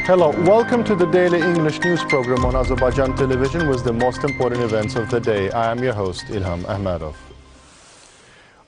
Hello, welcome to the daily English news program on Azərbaycan Television with the most important events of the day. I am your host, İlham Ahmedov.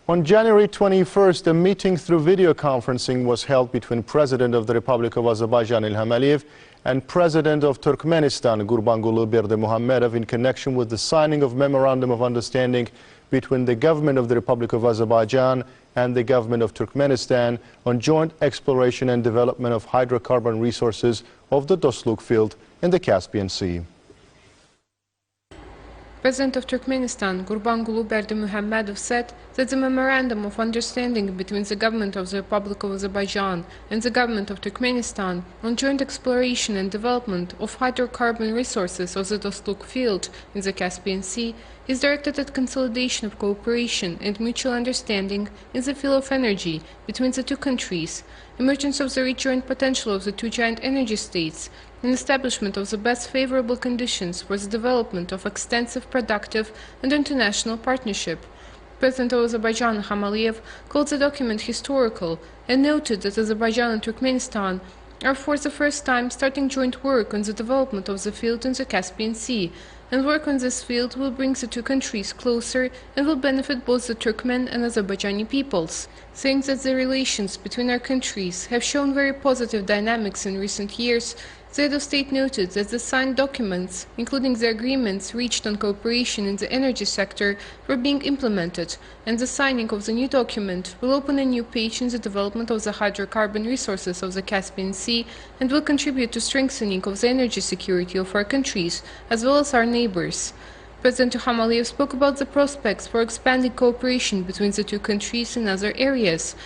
On January 21st, a meeting through video conferencing was held between President of the Republic of Azerbaijan, İlham, and President of Turkmenistan, Gurbanguly Berdimuhamedov, in connection with the signing of Memorandum of Understanding between the government of the Republic of Azerbaijan and the government of Turkmenistan on joint exploration and development of hydrocarbon resources of the Dostluk field in the Caspian Sea. President of Turkmenistan, Gurbanguly Berdimuhamedov, said that the Memorandum of Understanding between the government of the Republic of Azerbaijan and the government of Turkmenistan on joint exploration and development of hydrocarbon resources of the Dostluk field in the Caspian Sea is directed at consolidation of cooperation and mutual understanding in the field of energy between the two countries, emergence of the rich joint potential of the two giant energy states, and establishment of the best favorable conditions for the development of extensive, productive, and international partnership. President of Azerbaijan, İlham, called the document historical and noted that Azerbaijan and Turkmenistan are for the first time starting joint work on the development of the field in the Caspian Sea, and work on this field will bring the two countries closer and will benefit both the Turkmen and Azerbaijani peoples, saying that the relations between our countries have shown very positive dynamics in recent years. The head of state noted that the signed documents, including the agreements reached on cooperation in the energy sector, were being implemented, and the signing of the new document will open a new page in the development of the hydrocarbon resources of the Caspian Sea and will contribute to strengthening of the energy security of our countries, as well as our neighbors. President İlham spoke about the prospects for expanding cooperation between the two countries in other areas.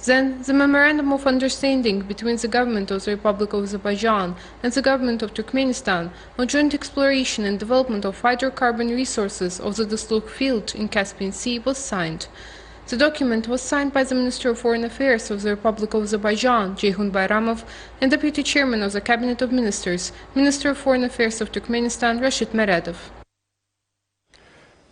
Then, the Memorandum of Understanding between the government of the Republic of Azerbaijan and the government of Turkmenistan on joint exploration and development of hydrocarbon resources of the Dostluk field in Caspian Sea was signed. The document was signed by the Minister of Foreign Affairs of the Republic of Azerbaijan, Ceyhun Bayramov, and Deputy Chairman of the Cabinet of Ministers, Minister of Foreign Affairs of Turkmenistan, Rashid Meredov.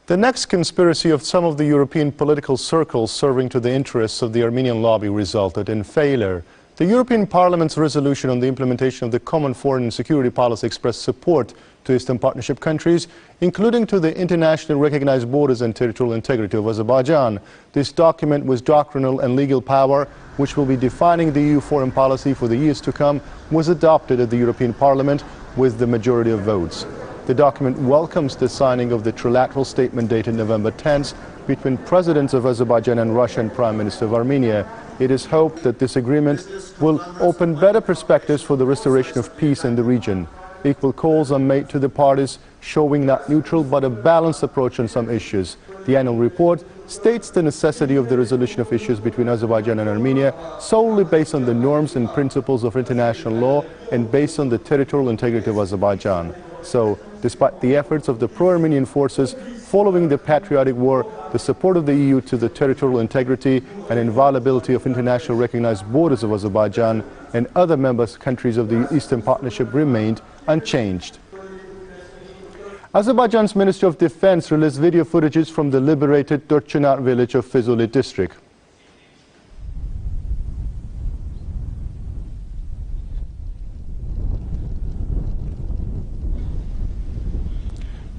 The next conspiracy of some of the European political circles serving to the interests of the Armenian lobby resulted in failure. The European Parliament's resolution on the implementation of the common foreign and security policy expressed support to Eastern Partnership countries, including to the internationally recognized borders and territorial integrity of Azerbaijan. This document with doctrinal and legal power, which will be defining the EU foreign policy for the years to come, was adopted at the European Parliament with the majority of votes. The document welcomes the signing of the trilateral statement dated November 10th between presidents of Azerbaijan and Russia and Prime Minister of Armenia. It is hoped that this agreement will open better perspectives for the restoration of peace in the region. Equal calls are made to the parties, showing not neutral but a balanced approach on some issues. The annual report states the necessity of the resolution of issues between Azerbaijan and Armenia solely based on the norms and principles of international law and based on the territorial integrity of Azerbaijan. So, despite the efforts of the pro-Armenian forces following the patriotic war, the support of the EU to the territorial integrity and inviolability of internationally recognized borders of Azerbaijan and other member countries of the Eastern Partnership remained unchanged. Azerbaijan's Ministry of Defense released video footages from the liberated Dörtçınar village of Füzuli district.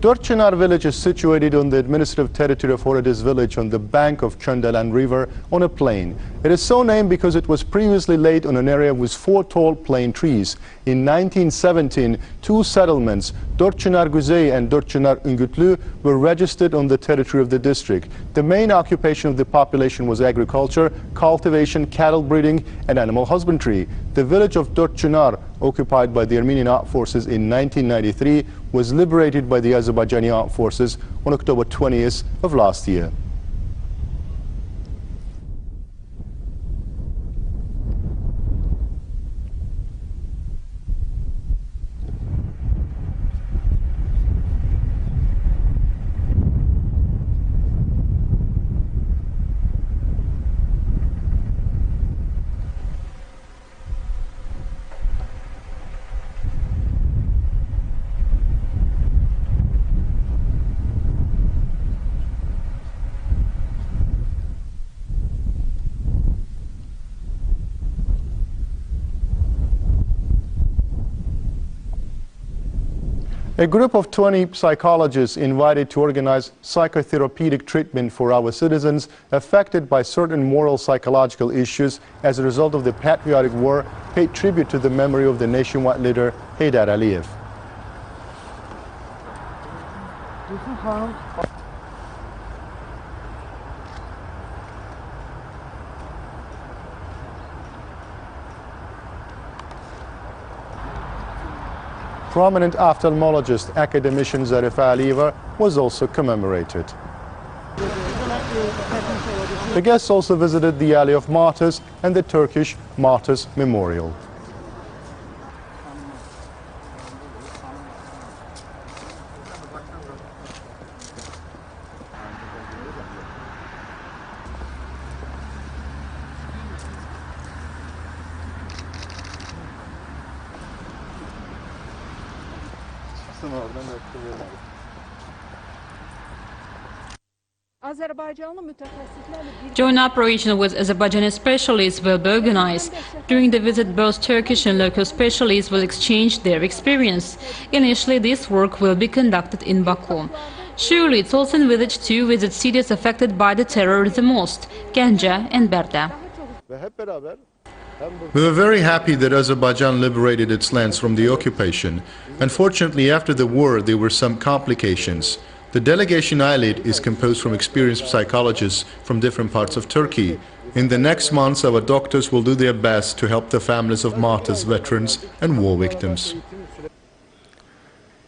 Dörtçınar village is situated on the administrative territory of Horadiz village on the bank of Çöndelen River on a plain. It is so named because it was previously laid on an area with 4 tall plane trees. In 1917, 2 settlements, Dörtçınar Güzey and Dörtçınar Üngütlü, were registered on the territory of the district. The main occupation of the population was agriculture, cultivation, cattle breeding, and animal husbandry. The village of Dörtçınar, occupied by the Armenian armed forces in 1993, was liberated by the Azerbaijani armed forces on October 20th of last year. A group of 20 psychologists invited to organize psychotherapeutic treatment for our citizens affected by certain moral psychological issues as a result of the patriotic war paid tribute to the memory of the nationwide leader Heydər Əliyev. Prominent ophthalmologist academician Zərifə Əliyeva was also commemorated. The guests also visited the Alley of Martyrs and the Turkish Martyrs Memorial. Joint operation with Azerbaijani specialists will be organized. During the visit, both Turkish and local specialists will exchange their experience. Initially, this work will be conducted in Baku. Surely, it's also envisaged to visit cities affected by the terror the most, Gəncə and Bərdə. We were very happy that Azerbaijan liberated its lands from the occupation. Unfortunately, after the war, there were some complications. The delegation I lead is composed from experienced psychologists from different parts of Turkey. In the next months, our doctors will do their best to help the families of martyrs, veterans and war victims.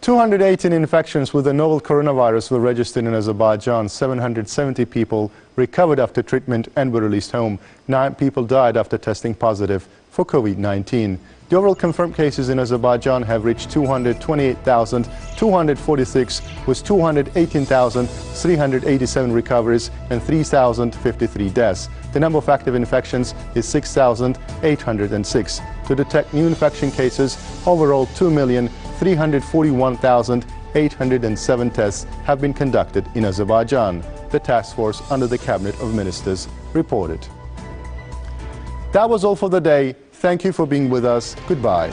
218 infections with the novel coronavirus were registered in Azerbaijan. 770 people recovered after treatment and were released home. 9 people died after testing positive for COVID-19. The overall confirmed cases in Azerbaijan have reached 228,246, with 218,387 recoveries and 3,053 deaths. The number of active infections is 6,806. To detect new infection cases, overall 2,341,807 tests have been conducted in Azerbaijan. The task force under the Cabinet of Ministers reported. That was all for the day. Thank you for being with us. Goodbye.